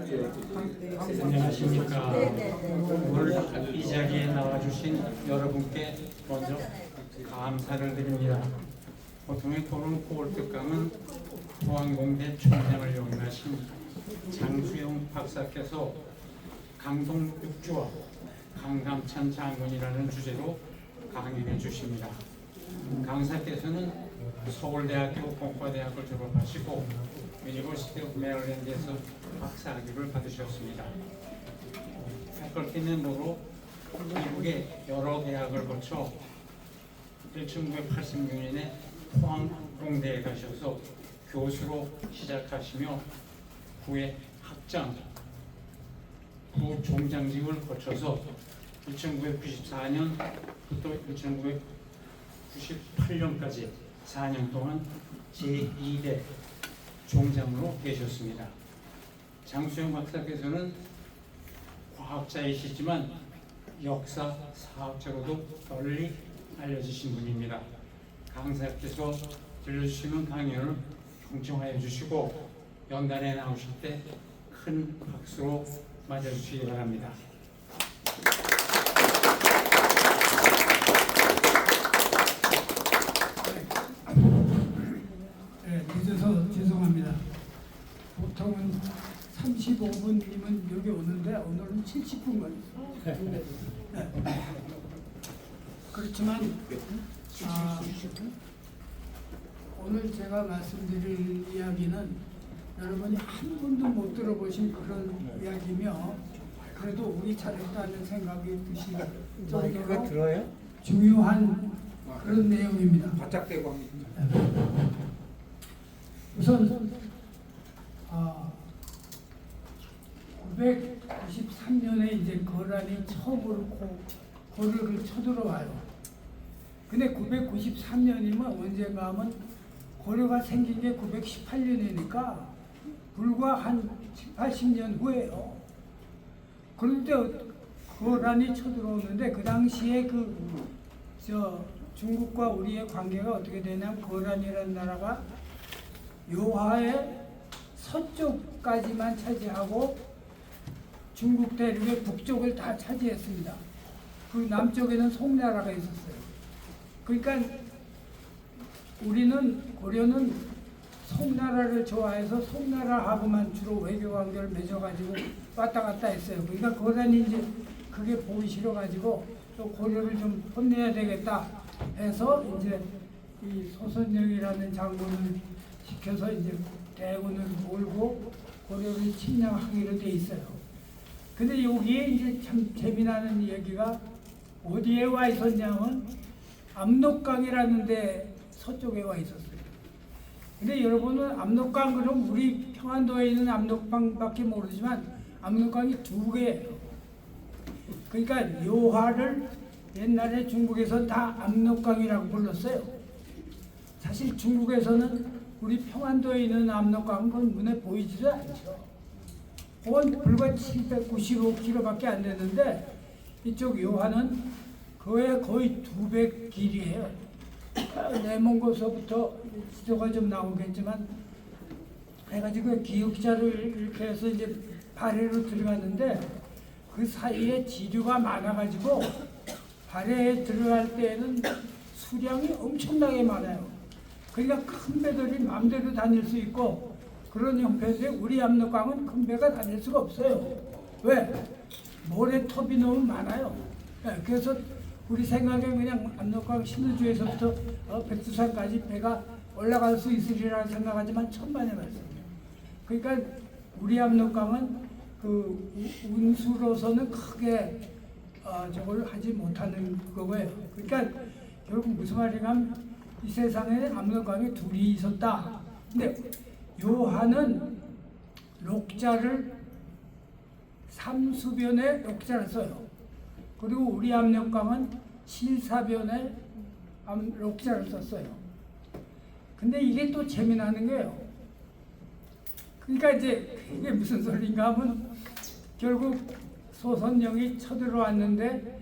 안녕하십니까. 오늘 이 자리에 나와주신 여러분께 먼저 감사를 드립니다. 보통의 도는 고을특강은 포항공대 총장을 역임하신 장수영 박사께서 강동 육주와 강감찬 장군이라는 주제로 강연해 주십니다. 강사께서는 서울대학교 공과대학을 졸업하시고 유니버시티 오브 메릴랜드에서 박사학위를 받으셨습니다. 패컬티 멤버로 미국의 여러 대학을 거쳐 1986년에 포항공대에 가셔서 교수로 시작하시며 후에 학장, 후 총장직을 거쳐서 1994년부터 1998년까지 4년 동안 제2대 총장으로 계셨습니다. 장수영 박사께서는 과학자이시지만 역사, 사학자로도 널리 알려지신 분입니다. 강사께서 들려주시는 강연을 경청하여 주시고 연단에 나오실 때 큰 박수로 맞아주시기 바랍니다. 네, 늦어서 죄송합니다. 보통은 35분이면 여기 오는데 오늘은 70분 걸렸어요. 네. 그렇지만 오늘 제가 말씀드릴 이야기는 여러분이 한 번도 못 들어보신 그런 이야기며 그래도 우리 차례다는 생각이 드실 정도로 들어요? 중요한 그런 내용입니다. 바짝대고 합니다. 우선 993년에 이제 거란이 처음으로 고려를 쳐들어와요. 근데 993년이면 언젠가 하면 고려가 생긴 게 918년이니까 불과 한 80년 후에요. 그런데 거란이 쳐들어오는데 그 당시에 중국과 우리의 관계가 어떻게 되냐면 거란이라는 나라가 요하의 서쪽까지만 차지하고 중국 대륙의 북쪽을 다 차지했습니다. 그 남쪽에는 송나라가 있었어요. 그러니까 고려는 송나라를 좋아해서 송나라하고만 주로 외교 관계를 맺어가지고 왔다 갔다 했어요. 그러니까 거란이 이제 그게 보기 싫어가지고 또 고려를 좀 혼내야 되겠다 해서 이제 이 소선영이라는 장군을 시켜서 이제 대군을 몰고 고려를 침략하기로 돼 있어요. 근데 여기에 이제 참 재미나는 얘기가 어디에 와 있었냐면 압록강이라는 데 서쪽에 와 있었어요. 근데 여러분은 압록강 그럼 우리 평안도에 있는 압록강밖에 모르지만 압록강이 두 개예요. 그러니까 요하를 옛날에 중국에서 다 압록강이라고 불렀어요. 사실 중국에서는 우리 평안도에 있는 압록강은 그건 눈에 보이지도 않죠. 그건 불과 795km밖에 안 되는데 이쪽 요하는 그에 거의 2배 길이에요. 내몽고서부터 지도가 좀 나오겠지만 해가지고 기역자를 이렇게 해서 이제 발해로 들어갔는데 그 사이에 지류가 많아가지고 발해에 들어갈 때에는 수량이 엄청나게 많아요. 그러니까 큰 배들이 마음대로 다닐 수 있고 그런 형편인데 우리 압록강은 큰 배가 다닐 수가 없어요. 왜? 모래톱이 너무 많아요. 그래서 우리 생각에 그냥 압록강 신의주에서부터 백두산까지 배가 올라갈 수 있으리라 생각하지만 천만의 말씀이에요. 그러니까 우리 압록강은 그 운수로서는 크게 저걸 하지 못하는 거고요. 그러니까 결국 무슨 말이냐면 이 세상에 압록강이 둘이 있었다. 근데 요하는 록자를 삼수변에 록자를 써요. 그리고 우리 압록강은 실사변에 록자를 썼어요. 근데 이게 또 재미나는 거예요. 그러니까 이제 이게 무슨 소리인가 하면 결국 소선영이 쳐들어왔는데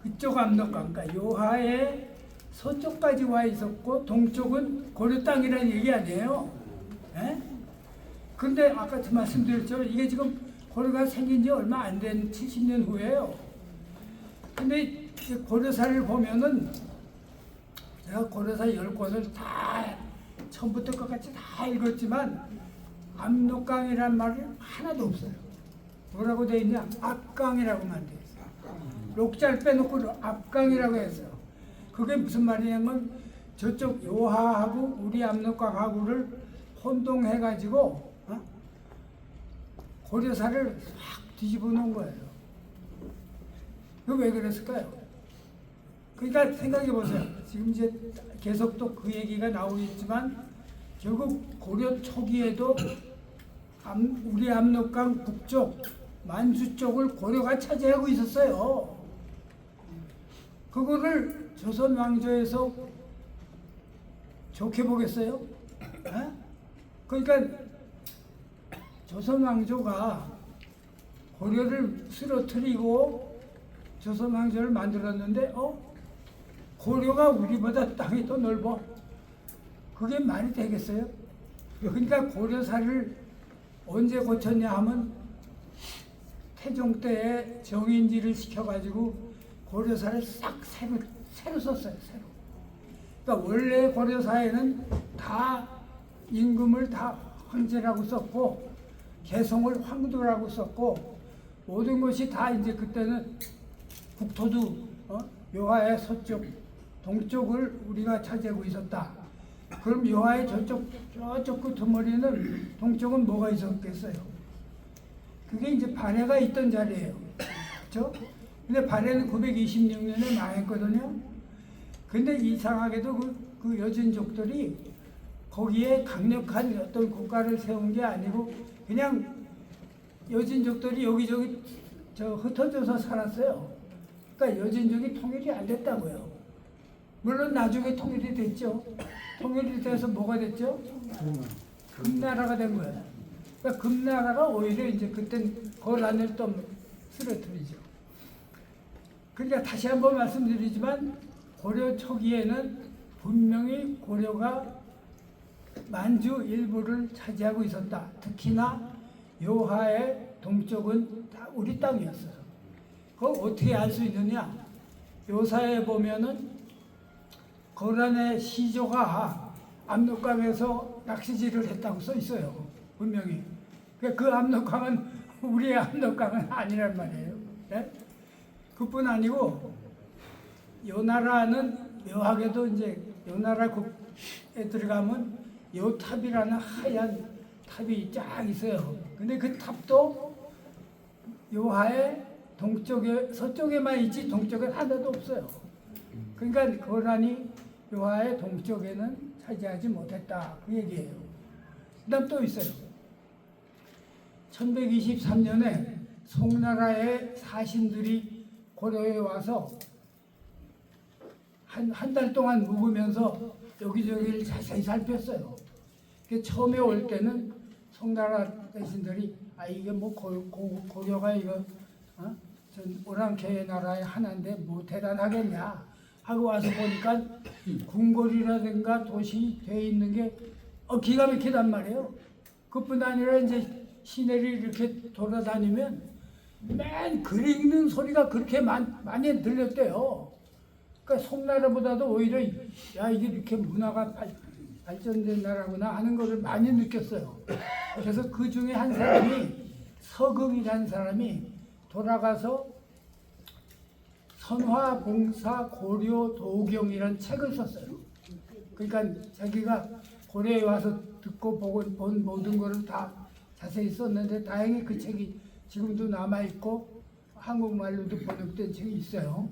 그쪽 압록강, 그러니까 요하의 서쪽까지 와 있었고 동쪽은 고려 땅이라는 얘기 아니에요. 에? 근데 아까 말씀드렸죠. 이게 지금 고려가 생긴 지 얼마 안 된 70년 후예요. 근데 이 고려사를 보면은 제가 고려사 10권을 다 처음부터 끝까지 다 읽었지만 압록강이란 말이 하나도 없어요. 뭐라고 돼 있냐? 압강이라고만 돼 있어요. 록자를 빼놓고 압강이라고 했어요. 그게 무슨 말이냐면 저쪽 요하하고 우리 압록강하고를 혼동해가지고 고려사를 확 뒤집어 놓은 거예요. 그 왜 그랬을까요? 그러니까 생각해 보세요. 지금 이제 계속 또 그 얘기가 나오고 있지만 결국 고려 초기에도 우리 압록강 북쪽 만주 쪽을 고려가 차지하고 있었어요. 그거를 조선 왕조에서 좋게 보겠어요? 그러니까 조선 왕조가 고려를 쓰러뜨리고 조선 왕조를 만들었는데 고려가 우리보다 땅이 더 넓어. 그게 말이 되겠어요? 그러니까 고려사를 언제 고쳤냐 하면 태종 때에 정인지를 시켜가지고 고려사를 싹 새로 썼어요. 새로. 그러니까 원래 고려사에는 다 임금을 다 황제라고 썼고 개성을 황도라고 썼고 모든 것이 다 이제 그때는 국토도 요하의 서쪽 동쪽을 우리가 차지하고 있었다. 그럼 요하의 저쪽 그 덩어리는 동쪽은 뭐가 있었겠어요? 그게 이제 발해가 있던 자리예요. 그렇죠? 근데 발해는 926년에 망했거든요. 근데 이상하게도 그 여진족들이 거기에 강력한 어떤 국가를 세운 게 아니고 그냥 여진족들이 여기저기 흩어져서 살았어요. 그러니까 여진족이 통일이 안 됐다고요. 물론 나중에 통일이 됐죠. 통일이 돼서 뭐가 됐죠? 금나라가 된 거예요. 그러니까 금나라가 오히려 이제 그땐 거란을 또 쓰러뜨리죠. 그러니까 다시 한번 말씀드리지만 고려 초기에는 분명히 고려가 만주 일부를 차지하고 있었다. 특히나 요하의 동쪽은 다 우리 땅이었어요. 그걸 어떻게 알 수 있느냐? 요사에 보면은 거란의 시조가 압록강에서 낚시질을 했다고 써 있어요. 분명히. 그 압록강은 우리의 압록강은 아니란 말이에요. 네? 그뿐 아니고 요나라는 묘하게도 이제 요나라 국에 들어가면 요탑이라는 하얀 탑이 쫙 있어요. 근데 그 탑도 요하의 동쪽에 서쪽에만 있지 동쪽엔 하나도 없어요. 그러니까 거란이 요하의 동쪽에는 차지하지 못했다. 그 얘기예요. 그 다음 또 있어요. 1123년에 송나라의 사신들이 고려에 와서 한 달 동안 묵으면서 여기저기를 자세히 살폈어요. 처음에 올 때는 송나라 대신들이 이게 뭐 고려가 이거 전 오랑캐의 나라의 하나인데 뭐 대단하겠냐 하고 와서 보니까 궁궐이라든가 도시 돼 있는 게 기가 막히단 말이에요. 그뿐 아니라 이제 시내를 이렇게 돌아다니면 맨 글 읽는 소리가 그렇게 많이 들렸대요. 그러니까 송나라보다도 오히려 야 이게 이렇게 문화가 발전된 나라구나 하는 것을 많이 느꼈어요. 그래서 그 중에 한 사람이 서극이라는 사람이 돌아가서 선화봉사 고려 도경이라는 책을 썼어요. 그러니까 자기가 고려에 와서 듣고 보고 본 모든 것을 다 자세히 썼는데 다행히 그 책이 지금도 남아있고 한국말로도 번역된 책이 있어요.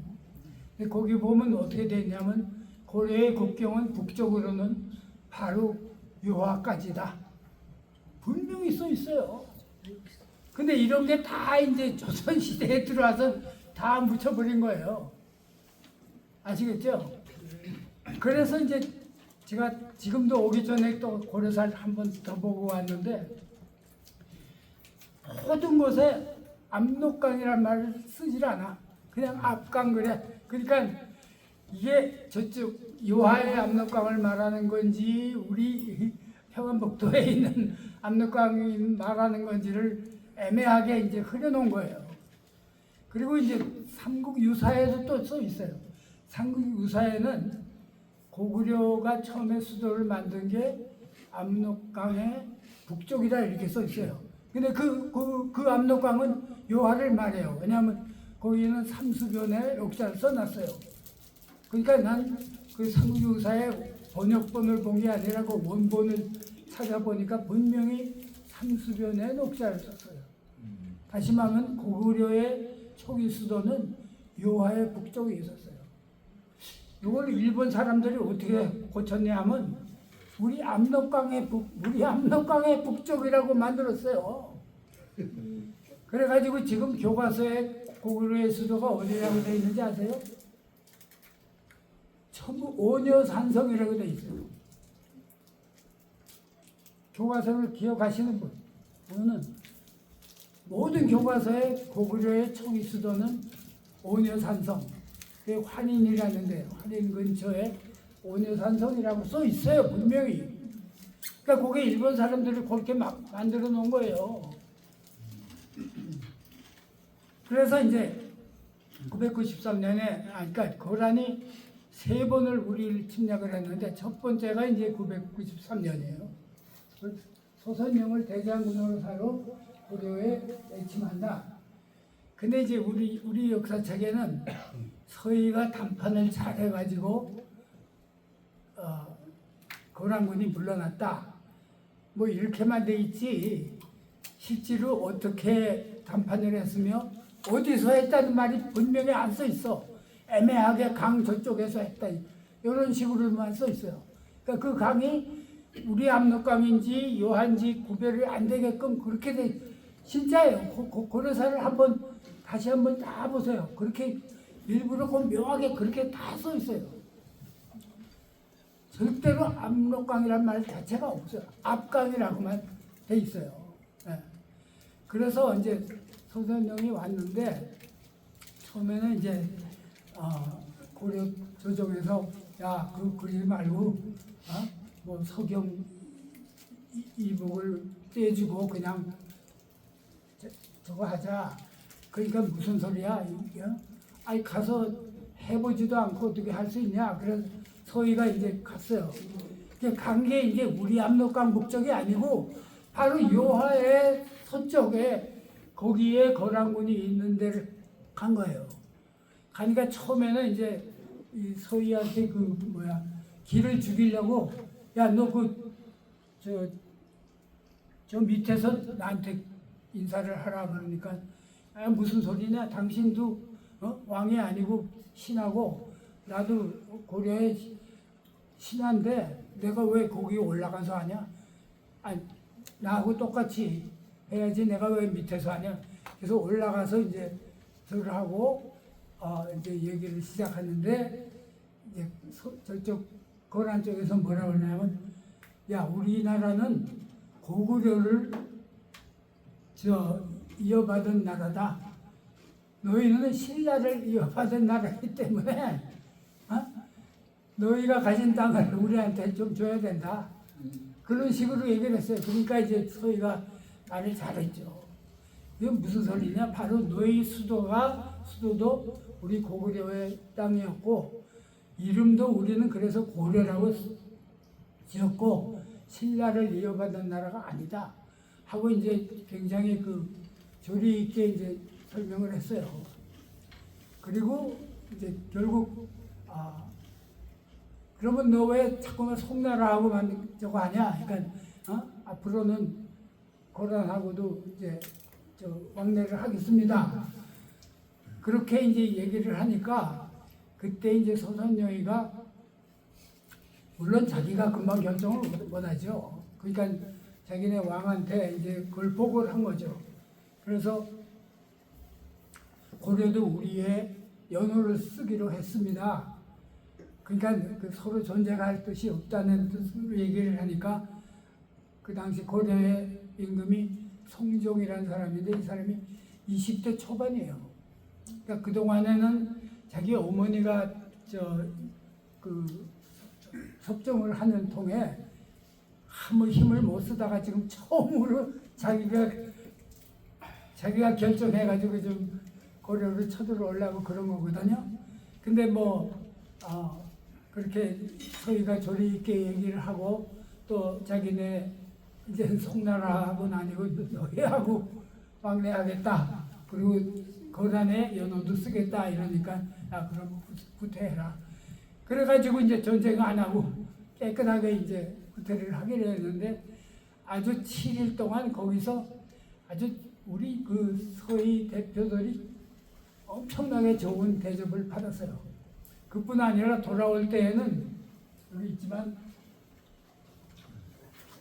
근데 거기 보면 어떻게 됐냐면 고려의 국경은 북쪽으로는 바로 요하까지다. 분명히 써 있어요. 근데 이런 게 다 이제 조선시대에 들어와서 다 묻혀버린 거예요. 아시겠죠? 그래서 이제 제가 지금도 오기 전에 또 고려사를 한 번 더 보고 왔는데 모든 곳에 압록강이라는 말을 쓰질 않아. 그냥 압강 그래. 그러니까 이게 저쪽 요하의 압록강을 말하는 건지 우리 평안북도에 있는 압록강이 말하는 건지를 애매하게 이제 흐려놓은 거예요. 그리고 이제 삼국유사에도 또 써 있어요. 삼국유사에는 고구려가 처음에 수도를 만든 게 압록강의 북쪽이다 이렇게 써 있어요. 근데 그 압록강은 요하를 말해요. 왜냐하면 거기는 삼수변에 역사를 써놨어요. 그러니까 난 그 삼국유사의 번역본을 본 게 아니라 그 원본을 찾아보니까 분명히 삼수변에 녹자를 썼어요. 다시 말하면 고구려의 초기 수도는 요하의 북쪽에 있었어요. 이걸 일본 사람들이 어떻게 고쳤냐 하면 우리 압록강의 북쪽이라고 만들었어요. 그래가지고 지금 교과서에 고구려의 수도가 어디라고 되어 있는지 아세요? 전부 오녀산성이라고 되어 있어요. 교과서를 기억하시는 분은 모든 교과서에 고구려의 초기 수도는 오녀산성, 환인이라는데 환인 근처에 오녀산성이라고 써 있어요, 분명히. 그러니까 그게 일본 사람들이 그렇게 막 만들어 놓은 거예요. 그래서 이제 993년에 그러니까 고란이 세 번을 우리를 침략을 했는데 첫 번째가 이제 993년이에요. 소선영을 대장군으로 사러 고려에 내침한다. 근데 이제 우리 역사책에는 서희가 단판을 잘해가지고 고란군이 물러났다. 뭐 이렇게만 돼 있지 실제로 어떻게 단판을 했으며 어디서 했다는 말이 분명히 안 써 있어. 애매하게 강 저쪽에서 했다. 이런 식으로만 써 있어요. 그러니까 그 강이 우리 압록강인지 요한지 구별이 안 되게끔 그렇게 돼. 진짜예요. 고려사를 다시 한번 다 보세요. 그렇게 일부러 묘하게 그렇게 다 써 있어요. 절대로 압록강이란 말 자체가 없어요. 압강이라고만 돼 있어요. 네. 그래서 이제 소선영이 왔는데 처음에는 이제 고려 조정에서 야 그러지 말고 뭐 서경 이복을 떼주고 그냥 저거 하자. 그러니까 무슨 소리야? 아니 가서 해보지도 않고 어떻게 할 수 있냐? 그래서 서희가 이제 갔어요. 간 게 이제 우리 압록강 북쪽이 아니고 바로 요하의 서쪽에 거기에 거란군이 있는 데를 간 거예요. 가니까 처음에는 이제 이 서희한테 길을 죽이려고 야 너 저 밑에서 나한테 인사를 하라 그러니까 무슨 소리냐? 당신도 왕이 아니고 신하고 나도 고려의 신하인데 내가 왜 거기 올라가서 하냐? 아니 나하고 똑같이 해야지 내가 왜 밑에서 하냐? 그래서 올라가서 이제 절을 하고 이제 얘기를 시작하는데 이제 저쪽 고란 쪽에서 뭐라고 하냐면 야 우리나라는 고구려를 이어받은 나라다. 너희는 신라를 이어받은 나라이기 때문에 너희가 가진 땅을 우리한테 좀 줘야 된다. 그런 식으로 얘기를 했어요. 그러니까 이제 서희가 말을 잘했죠. 이게 무슨 소리냐? 바로 너희 수도도 우리 고구려의 땅이었고 이름도 우리는 그래서 고려라고 지었고 신라를 이어받은 나라가 아니다. 하고 이제 굉장히 조리 있게 이제 설명을 했어요. 그리고 이제 결국 그러면 너 왜 자꾸만 송나라하고 저거 하냐? 그러니까 앞으로는 고란하고도 이제 왕래를 하겠습니다. 그렇게 이제 얘기를 하니까 그때 이제 소선영이가 물론 자기가 금방 결정을 못하죠. 그러니까 자기네 왕한테 이제 그걸 보고를 한 거죠. 그래서 고려도 우리의 연호를 쓰기로 했습니다. 그러니까 서로 존재할 뜻이 없다는 뜻으로 얘기를 하니까 그 당시 고려의 임금이 송종이라는 사람인데 이 사람이 20대 초반이에요. 그러니까 그 동안에는 자기 어머니가 석정을 하는 통에 아무 힘을 못 쓰다가 지금 처음으로 자기가 결정해가지고 좀 고려를 쳐들어오려고 그런 거거든요. 근데 그렇게 소희가 조리 있게 얘기를 하고 또 자기네 이제 송나라하고는 아니고 너희하고 왕래하겠다. 그리고 거단에 연호도 쓰겠다 이러니까 그럼 후퇴해라. 그래가지고 이제 전쟁 안 하고 깨끗하게 이제 후퇴를 하기로 했는데 아주 7일 동안 거기서 아주 우리 그 서희 대표들이 엄청나게 좋은 대접을 받았어요. 그뿐 아니라 돌아올 때에는 여기 있지만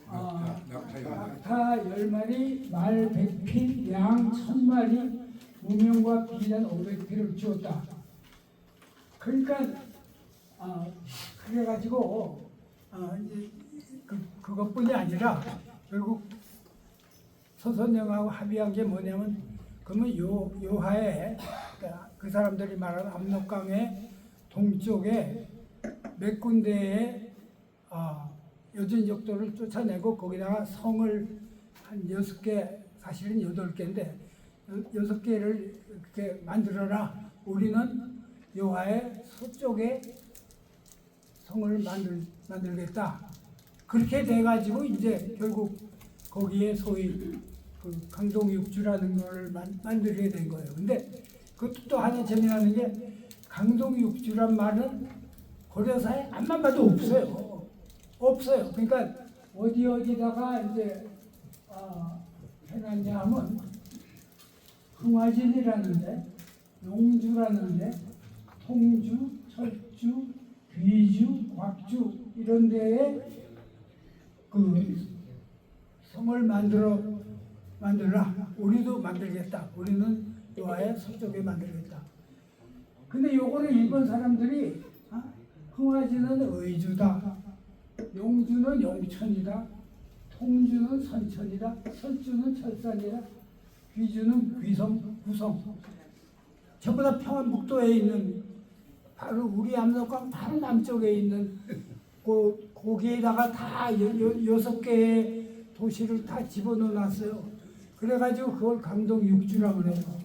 낙타 10마리, 말 100匹, 양 1000마리, 무명과 비단 500匹를 주었다. 그러니까 그래가지고 이제 그것뿐이 아니라 결국 서선영하고 합의한 게 뭐냐면 그러면 요하에 그 사람들이 말하는 압록강의 동쪽에 몇 군데에 여진족도를 쫓아내고 거기다가 성을 한 6개, 사실은 8개인데 6개를 이렇게 만들어라. 우리는 요하의 서쪽에 성을 만들겠다. 그렇게 돼가지고 이제 결국 거기에 소위 그 강동육주라는 걸 만들게 된 거예요. 근데 그것도 또 하나 재미나는 게 강동육주란 말은 고려사에 암만 봐도 없어요. 없어요. 그러니까 어디다가 이제 해놨냐 하면 흥화진이라는데, 용주라는데, 통주, 철주, 귀주, 곽주 이런 데에 그 성을 만들라. 우리도 만들겠다. 우리는 요하의 서쪽에 만들겠다. 근데 요거를 일본 사람들이 흥화진은 의주다. 용주는 용천이다. 통주는 선천이다. 설주는 철산이다. 귀주는 귀성, 구성. 전부 다 평안북도에 있는 바로 우리 압록강 바로 남쪽에 있는 거기에다가 다 6개의 도시를 다 집어넣어놨어요. 그래가지고 그걸 강동육주라고 그래요.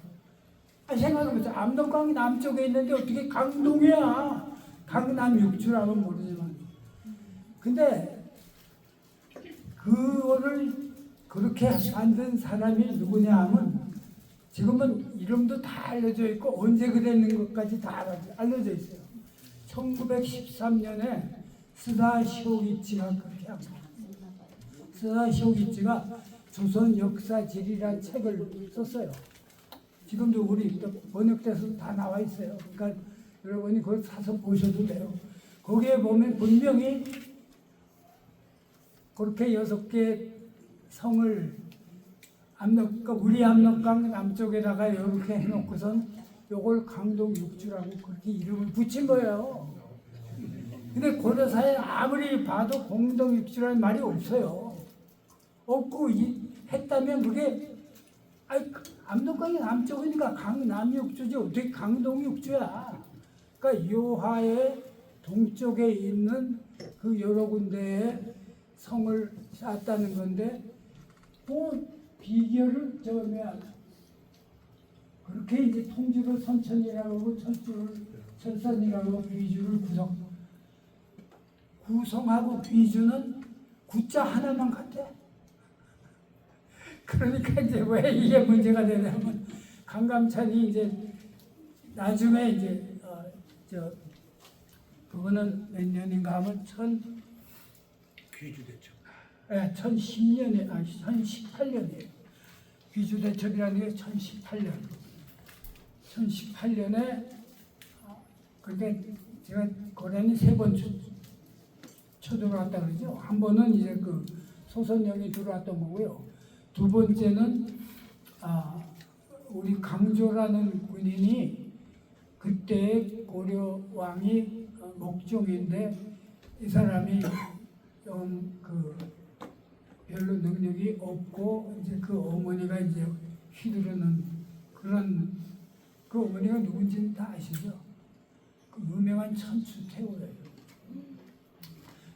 생각해보세요. 압록강이 남쪽에 있는데 어떻게 강동이야. 강남육주라고 모르지만. 근데 그거를 그렇게 만든 사람이 누구냐 하면 지금은 이름도 다 알려져 있고 언제 그랬는 것까지 다 알려져 있어요. 1913년에 스다 시오기치가 그렇게 합니다. 스다 시오기치가 조선 역사지리란 책을 썼어요. 지금도 우리 번역돼서 다 나와 있어요. 그러니까 여러분이 그걸 사서 보셔도 돼요. 거기에 보면 분명히 그렇게 6개 성을 우리 압록강 남쪽에다가 이렇게 해놓고선 요걸 강동육주라고 그렇게 이름을 붙인 거예요. 근데 고려사에 아무리 봐도 공동육주라는 말이 없어요. 없고 했다면 그게 압록강이 남쪽이니까 강남육주지 어떻게 강동육주야. 그러니까 요하의 동쪽에 있는 그 여러 군데에 성을 쌓았다는 건데 비결을 그렇게 이제 통주를 선천이라고 하고 철주를 철산이라고 하고 귀주를 구성하고 귀주는 구자 하나만 같아. 그러니까 이제 왜 이게 문제가 되냐면 강감찬이 이제 나중에 이제 그거는 몇 년인가 하면 귀주대첩. 1010년에 1018년이에요. 귀주대첩이라는 게 1018년. 1018년에 그러니까 제가 고려니 3번 쳐들어왔다 그러죠. 한 번은 이제 그 소선영이 들어왔던 거고요. 두 번째는 우리 강조라는 군인이 그때 고려 왕이 목종인데 이 사람이 좀 별로 능력이 없고 이제 그 어머니가 이제 휘두르는 그런 그 어머니가 누군지는 다 아시죠? 그 유명한 천추태후예요.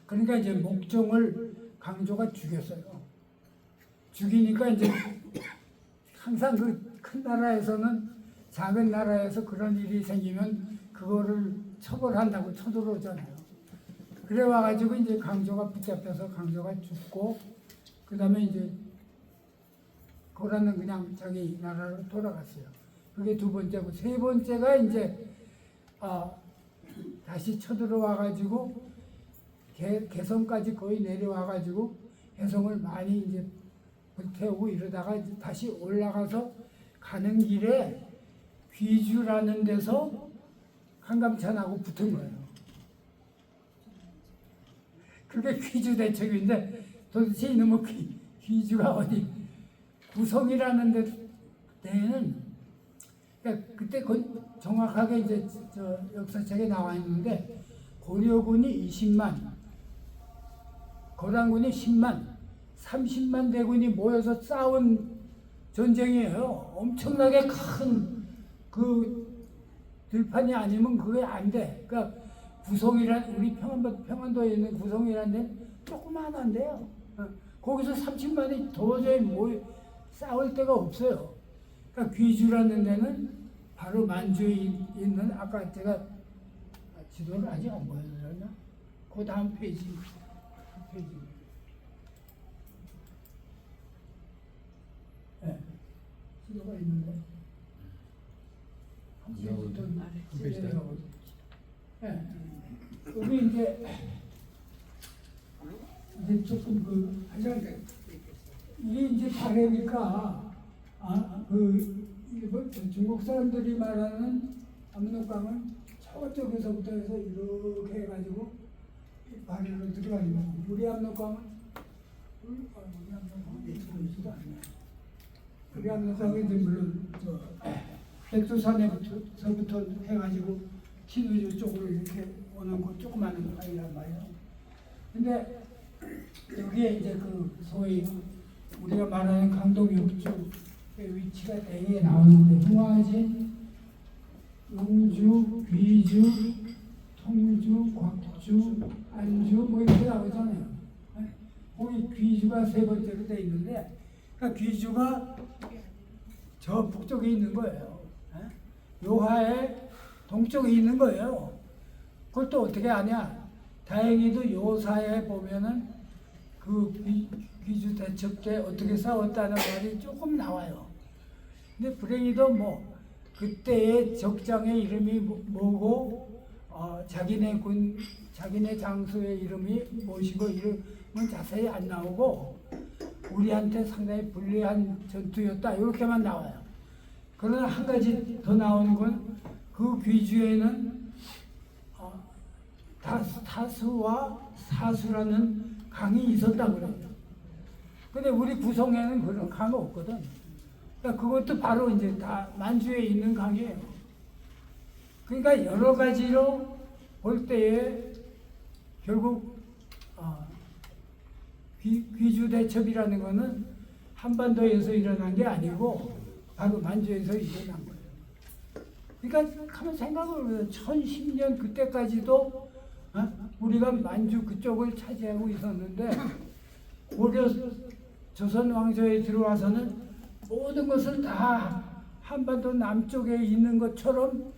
그러니까 이제 목종을 강조가 죽였어요. 죽이니까 이제 항상 그 큰 나라에서는 작은 나라에서 그런 일이 생기면 그거를 처벌한다고 쳐들어오잖아요. 그래 와가지고 이제 강조가 붙잡혀서 강조가 죽고 그 다음에 이제 고라는 그냥 자기 나라로 돌아갔어요. 그게 두 번째고 세 번째가 이제 다시 쳐들어와가지고 개성까지 거의 내려와가지고 개성을 많이 이제 불태우고 이러다가 이제 다시 올라가서 가는 길에 귀주라는 데서 한감찬하고 붙은 거예요. 그게 귀주 대첩인데 도대체 이놈의 귀주가 어디 구성이라는 데는 그러니까 그때 정확하게 이제 저 역사책에 나와 있는데 고려군이 20만, 거란군이 10만, 30만 대군이 모여서 싸운 전쟁이에요. 엄청나게 큰 그 들판이 아니면 그게 안 돼. 그러니까 구성이란 우리 평안도에 있는 구성이라는 데는 조그만한데요. 거기서 30만이 도저히 싸울 데가 없어요. 그러니까 귀주라는 데는 바로 만주에 있는 아까 제가 지도를 아직 안 보여드렸나? 그 다음 페이지. 네. 지도가 있는데. 네. 여기 이제 조금 이게 이제 바래니까 일본 중국 사람들이 말하는 압록강은 저쪽에서부터 해서 이렇게 해가지고 바래로 들어가는 거고 우리 압록강은 들어오지도 않네요. 우리 압록강은 이제 물론 백두산에서부터 해가지고 신의주 쪽으로 이렇게 오는 그 조그마한 강이란 말이에요. 근데 여기에 이제 그 소위 우리가 말하는 강동 육쪽의 위치가 대개 나오는데 흥화진, 용주, 귀주, 통주, 곽주, 안주 뭐 이렇게 나오잖아요. 거기 귀주가 세 번째로 돼 있는데 그러니까 귀주가 저 북쪽에 있는 거예요. 요하의 동쪽에 있는 거예요. 그걸 또 어떻게 아냐? 다행히도 요사에 보면은 그 귀주 대첩 때 어떻게 싸웠다는 말이 조금 나와요. 근데 불행히도 뭐 그때의 적장의 이름이 뭐고 자기네 장수의 이름이 무엇이고 이름은 자세히 안 나오고 우리한테 상당히 불리한 전투였다 이렇게만 나와요. 그러나 한 가지 더 나오는 건 그 귀주에는 타수와 사수라는 강이 있었다고 그래요. 근데 우리 구성에는 그런 강이 없거든. 그러니까 그것도 바로 이제 다 만주에 있는 강이에요. 그러니까 여러 가지로 볼 때에 결국 귀주 대첩이라는 거는 한반도에서 일어난 게 아니고 바로 만주에서 일어난 거예요. 그러니까 한번 생각을 해보세요. 1010년 그때까지도 우리가 만주 그쪽을 차지하고 있었는데 고려 조선 왕조에 들어와서는 모든 것을 다 한반도 남쪽에 있는 것처럼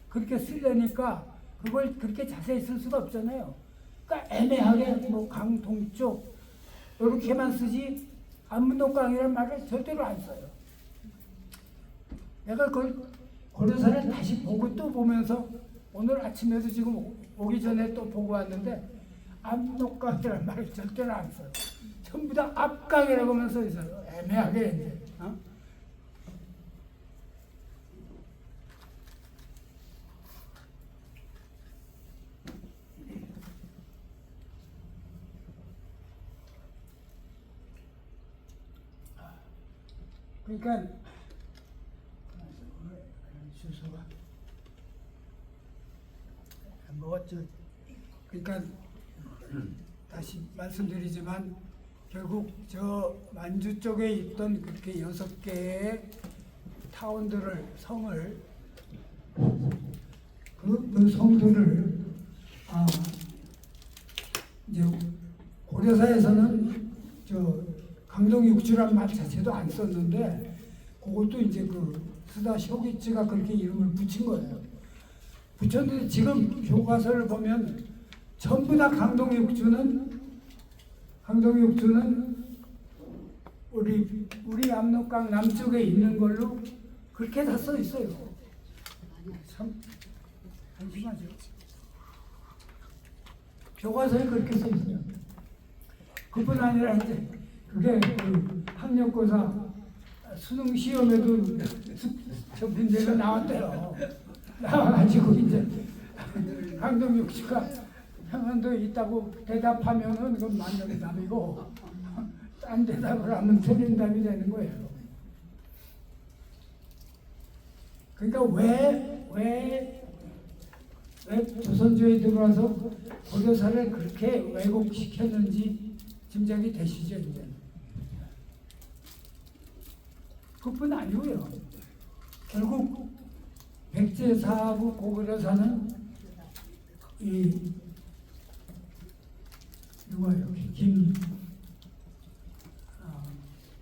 그렇게 쓰려니까 그걸 그렇게 자세히 쓸 수가 없잖아요. 그러니까 애매하게 뭐 강 동쪽 이렇게만 쓰지 압록강이라는 말을 절대로 안 써요. 내가 그걸 고려사를 다시 보고 또 보면서 오늘 아침에도 지금 오기 전에 또 보고 왔는데 압록강이라는 말을 절대로 안 써요. 전부 다 압강이라고 하면 써 있어요. 애매하게 이제. 그러니까 주소가 그러니까 다시 말씀드리지만 결국 저 만주 쪽에 있던 그렇게 6개의 타운들을 성을 그 성들을 이제 고려사에서는 저 강동육주란 말 자체도 안 썼는데 그것도 이제 그 스다 쇼기츠가 그렇게 이름을 붙인 거예요. 붙였는데 지금 교과서를 보면 전부 다 강동육주는 우리 압록강 남쪽에 있는 걸로 그렇게 다 써 있어요. 참 한심하죠. 교과서에 그렇게 써 있어요. 그뿐 아니라 이제 그게 그 학력고사 수능 시험에도 저 문제가 나왔대요. 나와가지고 이제 강동육주가 평안도에 있다고 대답하면은 그건 맞는 답이고 딴 대답을 하면 틀린 답이 되는 거예요. 그러니까 왜 조선조에 들어와서 고려사를 그렇게 왜곡시켰는지 짐작이 되시죠, 이제. 그뿐 아니고요. 결국 백제사하고 고구려사는 이 누가요?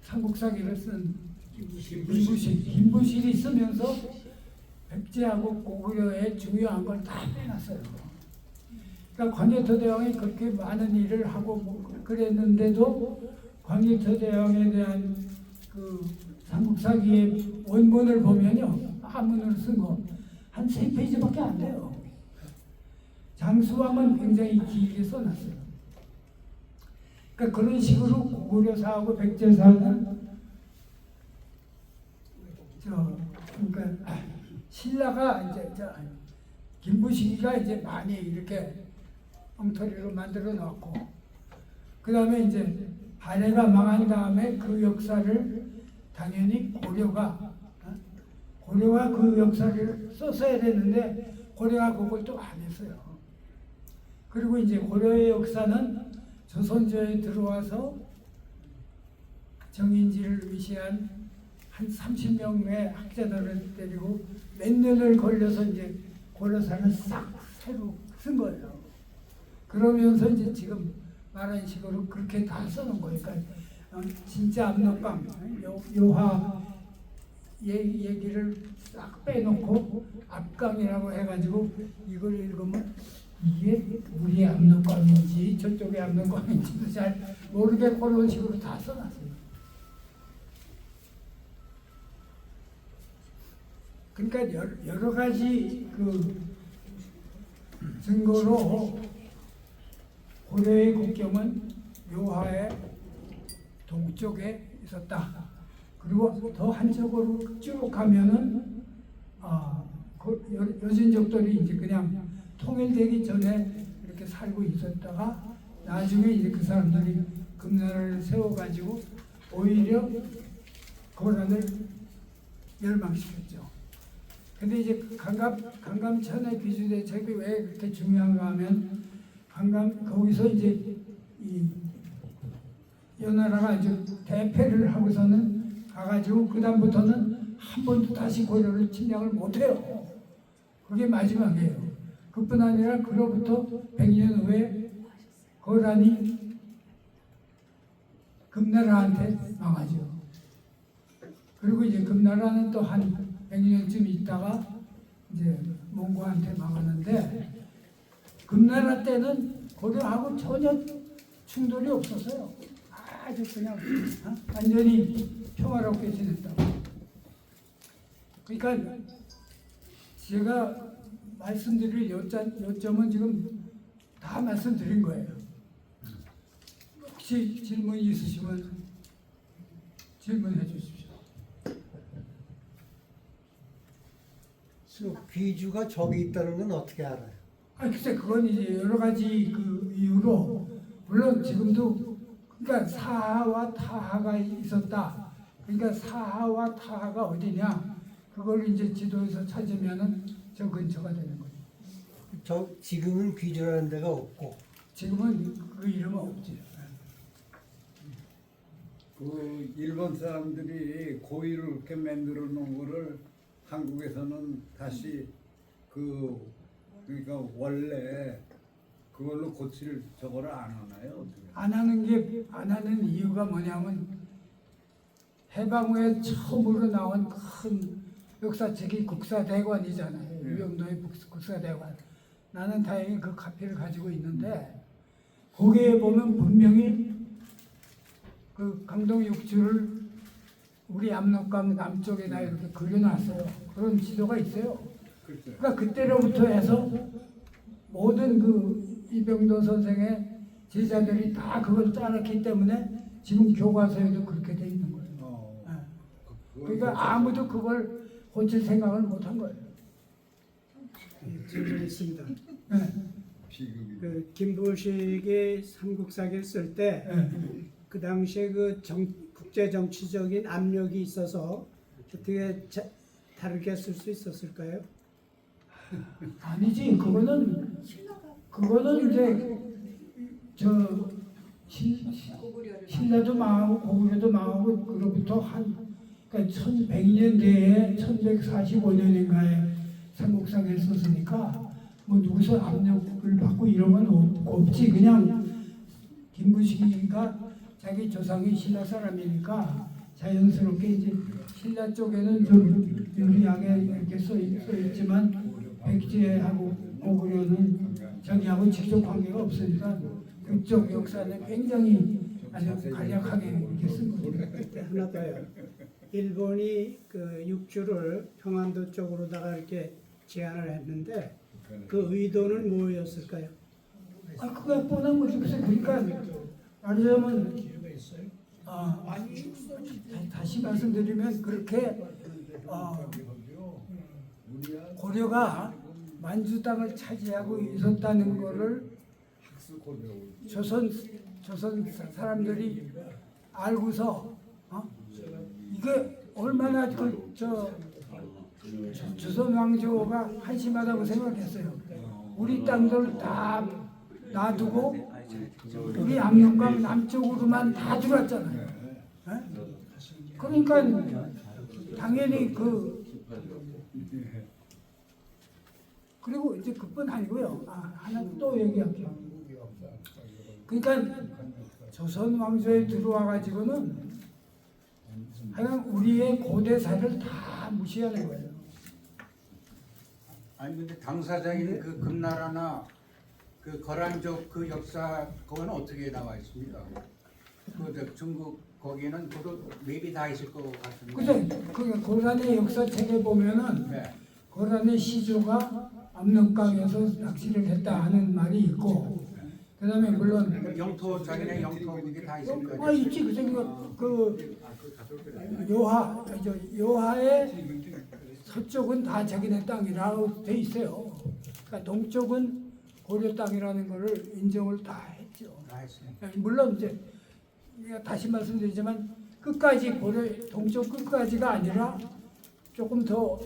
삼국사기를 쓴 김부실이 쓰면서 백제하고 고구려의 중요한 걸 다 빼놨어요. 그러니까 광해토대왕이 그렇게 많은 일을 하고 뭐 그랬는데도 광해토대왕에 대한 그 삼국사기의 원문을 보면요, 한문으로 쓴 거 한 3페이지밖에 안 돼요. 장수왕은 굉장히 길게 써놨어요. 그러니까 그런 식으로 고구려사하고 백제사는 그러니까 신라가 이제 김부식이가 이제 많이 이렇게 엉터리로 만들어 놓고 그 다음에 이제 한해가 망한 다음에 그 역사를 당연히 고려가 그 역사를 썼어야 되는데 고려가 그걸 또 안 했어요. 그리고 이제 고려의 역사는 조선조에 들어와서 정인지를 위시한 한 30명의 학자들을 데리고 몇 년을 걸려서 이제 고려사를 싹 새로 쓴 거예요. 그러면서 이제 지금 말한 식으로 그렇게 다 써놓은 거예요. 그러니까 진짜 압록강 요하 얘기를 싹 빼놓고 압강이라고 해가지고 이걸 읽으면 이게 우리 압록강인지 저쪽의 압록강인지도 잘 모르게 그런 식으로 다 써놨어요. 그러니까 여러 가지 그 증거로 고려의 국경은 묘하의 동쪽에 있었다. 그리고 더 한쪽으로 쭉 가면은 여진족들이 이제 그냥 통일되기 전에 이렇게 살고 있었다가 나중에 이제 그 사람들이 금나라를 세워가지고 오히려 고란을 멸망시켰죠. 근데 이제 강감천의 귀주대첩이 왜 그렇게 중요한가 하면 거기서 이제 이 연나라가 이제 대패를 하고서는 가가지고 그 다음부터는 한 번도 다시 고려를 침략을 못해요. 그게 마지막이에요. 그뿐 아니라 그로부터 100년 후에 고란이 금나라한테 망하죠. 그리고 이제 금나라는 또 한 100년쯤 있다가 이제 몽고한테 망하는데 금나라 때는 고려하고 전혀 충돌이 없었어요. 아주 그냥 완전히 평화롭게 지냈다고. 그러니까 제가 말씀드릴 요점은 지금 다 말씀드린 거예요. 혹시 질문 있으시면 질문해 주십시오. 귀주가 저기 있다는 건 어떻게 알아요? 글쎄 그건 이제 여러 가지 그 이유로 물론 지금도 그러니까 사하와 타하가 있었다. 그러니까 사하와 타하가 어디냐? 그걸 이제 지도에서 찾으면은 저 근처가 되는 거예요. 저 지금은 귀주라는 데가 없고 지금은 그 이름은 없지. 그 일본 사람들이 고의를 그렇게 만들어 놓은 거를 한국에서는 다시 그러니까 원래 그걸로 고칠 저거를 안 하나요? 어떻게? 안 하는 이유가 뭐냐면 해방 후에 처음으로 나온 큰 역사책이 국사대관이잖아요. 네. 유영도의 국사대관. 나는 다행히 그 카피를 가지고 있는데 거기에 보면 분명히 그 강동 육주를 우리 압록강 남쪽에다 이렇게 그려놨어요. 그런 지도가 있어요. 그렇죠. 그러니까 그때로부터 해서 모든 그 이병도 선생의 제자들이 다 그걸 따랐기 때문에 지금 교과서에도 그렇게 돼 있는 거예요. 예. 그러니까 아무도 그걸 고칠 생각을 못 한 거예요. 질문이 있습니다. 예. 비극이. 그 김보식이 삼국사기를 쓸 때 그 예. 당시에 그 국제 정치적인 압력이 있어서 어떻게 다르게 쓸 수 있었을까요? 아니지, 그거는 이제 저 신라도 망하고 고구려도 망하고 그로부터 한 그러니까 1100년 뒤에 1145년인가에 삼국사기를 썼으니까 뭐 누구서 압력을 받고 이런 건 없지. 그냥 김부식이가 자기 조상이 신라 사람이니까 자연스럽게 이제 신라 쪽에는 좀 유리하게 이렇게 써 있지만 백제하고 고구려는 자기하고 직접 관계가 없으니까 그쪽 역사는 굉장히 아주 간략하게 이렇게 쓴 거죠. 하나 더요. 일본이 그 육주를 평안도 쪽으로다가 이렇게 제안을 했는데 그 의도는 뭐였을까요? 아, 그거 뻔한 거지. 그래서 그러니까 말하자면 다시 말씀드리면 그렇게 고려가 만주 땅을 차지하고 있었다는 거를 조선 사람들이 알고서 이게 얼마나 조선 왕조가 한심하다고 생각했어요. 우리 땅들 다 놔두고 우리 압록강 남쪽으로만 다 들어왔잖아요. 그러니까 당연히 그리고 이제 그뿐 아니고요. 하나 또 얘기할게요. 그러니까 조선 왕조에 들어와 가지고는 하여간 우리의 고대사를 다 무시하는 거예요. 아니 근데 당사자인 그 금나라나 그 거란족 그 역사 그거는 어떻게 나와 있습니까? 그 중국 거기는 그도 맵이 다 있을 것 같은데. 그죠? 그 고란의 역사책에 보면은 네. 고란의 시조가 압록강에서 낚시를 했다 하는 말이 있고, 그다음에 물론 영토 자기네 영토 그게 다 있습니까? 있지. 그 요하의 서쪽은 다 자기네 땅이라고 돼 있어요. 그러니까 동쪽은 고려 땅이라는 거를 인정을 다 했죠. 다 했어요. 물론 이제 다시 말씀드리지만 끝까지 고려 동쪽 끝까지가 아니라 조금 더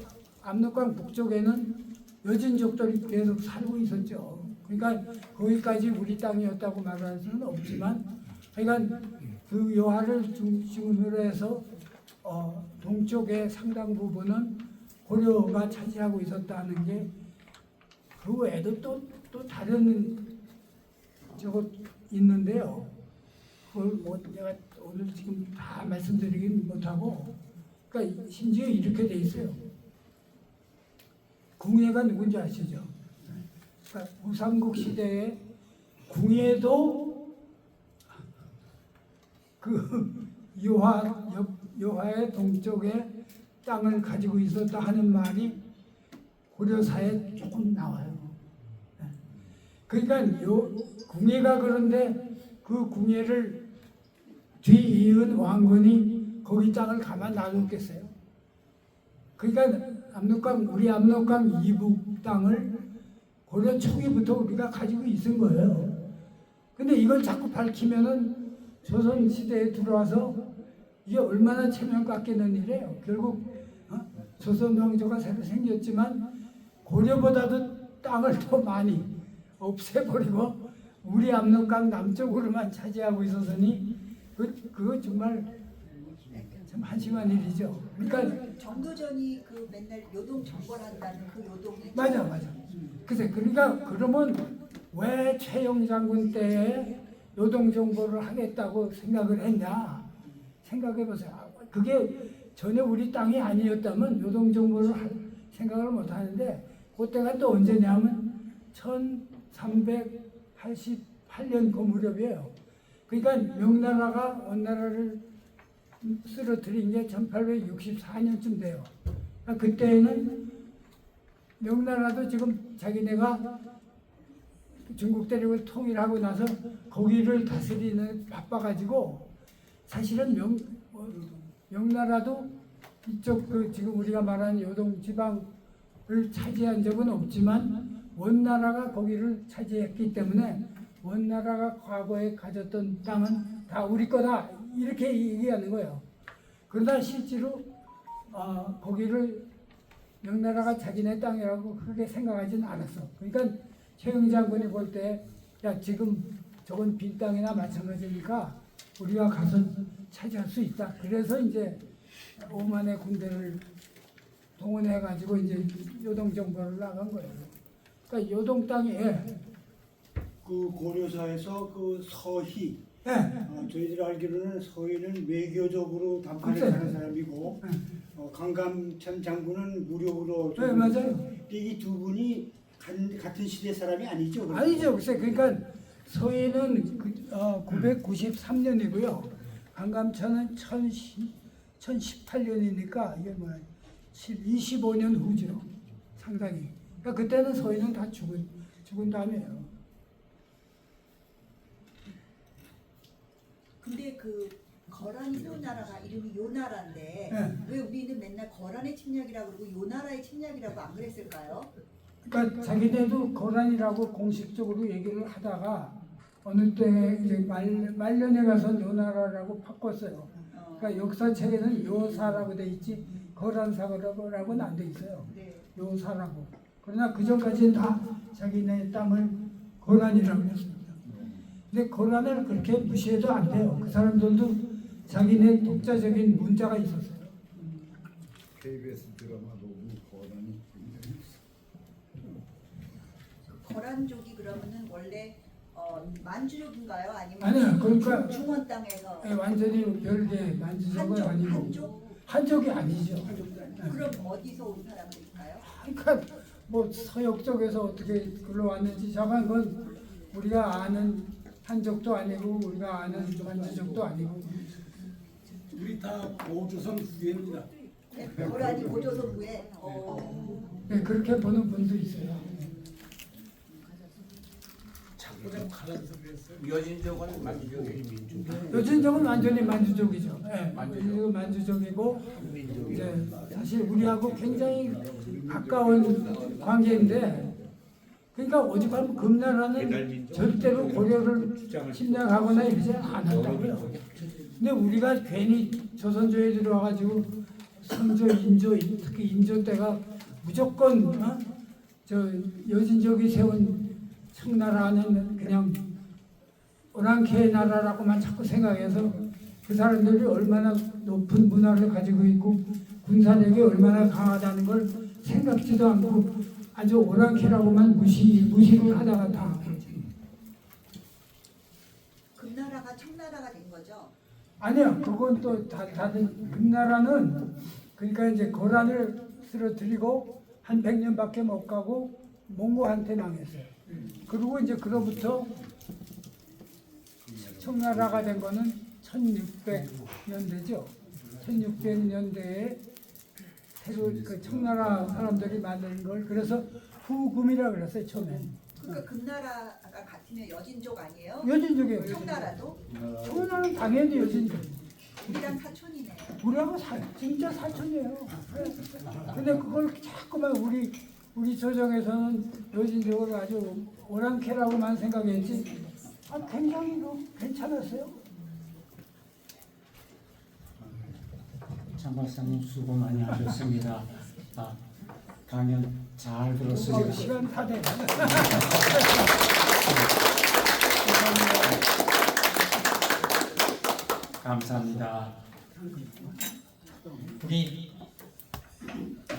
압록강 북쪽에는 여진족들이 계속 살고 있었죠. 그러니까 거기까지 우리 땅이었다고 말할 수는 없지만, 그러니까 그 요하를 중심으로 해서 동쪽의 상당 부분은 고려가 차지하고 있었다는 게, 그 외에도 또 다른 저것 있는데요. 그걸 뭐 내가 오늘 지금 다 말씀드리긴 못하고, 그러니까 심지어 이렇게 돼 있어요. 궁예가 누군지 아시죠? 그러니까 우삼국 시대에 궁예도 그 요하의 동쪽에 땅을 가지고 있었다 하는 말이 고려사에 조금 나와요. 그러니까 궁예가 그런데 그 궁예를 뒤이은 왕건이 거기 땅을 가만 놔뒀겠어요? 그러니까 우리 압록강 이북 땅을 고려 초기부터 우리가 가지고 있은 거예요. 근데 이걸 자꾸 밝히면은 조선 시대에 들어와서 이게 얼마나 체면 깎이는 일이에요. 결국 조선 왕조가 새로 생겼지만 고려보다도 땅을 더 많이 없애버리고 우리 압록강 남쪽으로만 차지하고 있었으니 그거 정말 참 한심한 일이죠. 그러니까 정도전이 그 맨날 요동 정벌한다는 그 요동이 맞아. 그러니까 그러면 왜 최영 장군 때에 노동정보를 하겠다고 생각을 했냐? 생각해 보세요. 그게 전혀 우리 땅이 아니었다면 노동정보를 할 생각을 못 하는데 그때가 또 언제냐면 1388년 그 무렵이에요. 그러니까 명나라가 원나라를 쓰러뜨린 게 1864년쯤 돼요. 그러니까 그때는 명나라도 지금 자기네가 중국 대륙을 통일하고 나서 거기를 다스리는 바빠가지고 사실은 명나라도 이쪽 그 지금 우리가 말하는 요동 지방을 차지한 적은 없지만 원나라가 거기를 차지했기 때문에 원나라가 과거에 가졌던 땅은 다 우리 거다 이렇게 얘기하는 거예요. 그러나 실제로 거기를 명나라가 자기네 땅이라고 그렇게 생각하지는 않았어. 그러니까 최영 장군이 볼 때 야 지금 저건 빈 땅이나 마찬가지니까 우리가 가서 차지할 수 있다. 그래서 이제 5만의 군대를 동원해 가지고 이제 요동 정벌을 나간 거예요. 그러니까 요동 땅에 그 고려사에서 그 서희 예, 저희들이 알기로는 서희는 외교적으로 단판에 그래. 사는 사람이고 강감찬 장군은 무력으로 네, 맞아요. 이 두 분이 같은 시대 사람이 아니죠? 아니죠. 글쎄, 그러니까 서해는 993년이고요. 강감찬은 1018년이니까 이게 뭐야? 25년 후죠. 상당히. 그러니까 그때는 서해는 다 죽은 다음이에요. 근데 그 거란이 세운 나라가 이름이 요나라인데 네. 왜 우리는 맨날 거란의 침략이라고 그러고 요나라의 침략이라고 안 그랬을까요? 그러니까 자기네도 거란이라고 공식적으로 얘기를 하다가 어느 때 이제 말년에 가서 요나라라고 바꿨어요. 그러니까 역사책에는 요사라고 돼 있지 거란사라고는 안 돼 있어요. 네. 요사라고. 그러나 그 전까지는 다 자기네 땅을 거란이라고 했습니다. 근데 거란을 그렇게 무시해도 안 돼요. 그 사람들도 자기네 독자적인 문자가 있었어요. KBS 드라마 보고 거란이 굉장히 거란족이 그러면은 원래 만주족인가요? 아니면 아니요, 그러니까 중원 땅에서 완전히 별개 만주족은 아니고 한족? 한족이 아니죠. 그럼 어디서 온 사람들일까요? 그러니까 뭐 서역 쪽에서 어떻게 글러왔는지 자만 건 우리가 아는 한족도 아니고 우리가 아는 만주족도 아니고 우리 다 고조선 후예입니다. 거란이 고조선 후에 네, 그렇게 보는 분도 있어요. 그냥 가란 소리 했어요. 여진족은 만주족이 요진족은 완전히 만주족이죠. 네, 요진족은 만주족이고 이제 사실 우리하고 굉장히 가까운 관계인데 그러니까 오죽하면 금나라는 절대로 고려를 침략하거나 이러지 않았다고요. 근데 우리가 괜히 조선조에 들어와가지고 선조, 인조, 특히 인조 때가 무조건 저 여진족이 세운 청나라는 그냥 오랑캐의 나라라고만 자꾸 생각해서 그 사람들이 얼마나 높은 문화를 가지고 있고 군사력이 얼마나 강하다는 걸 생각지도 않고 아주 오랑캐라고만 무시를 하다가 다 금나라가 청나라가 된 거죠? 아니요, 그건 또 다른 금나라는 그러니까 이제 거란을 쓰러뜨리고 한 100년밖에 못 가고 몽고한테 망했어요. 그리고 이제 그로부터 청나라가 된 거는 1600년대죠. 1600년대에 새로 그 청나라 사람들이 만든 걸 그래서 후금이라 그랬어요 처음엔. 그러니까 금나라가 같으면 여진족 아니에요? 여진족이에요. 청나라도? 청나라는 당연히 여진족. 우리랑 사촌이네. 우리하고 진짜 사촌이에요. 근데 그걸 자꾸만 우리 조정에서는 여진족을 아주 오랑캐라고만 생각했지. 굉장히 괜찮았어요. 장 박사님 수고 많이 하셨습니다. 강연 잘 들었습니다. 시간 다 돼. 감사합니다. 우리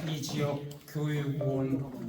이 지역 교육원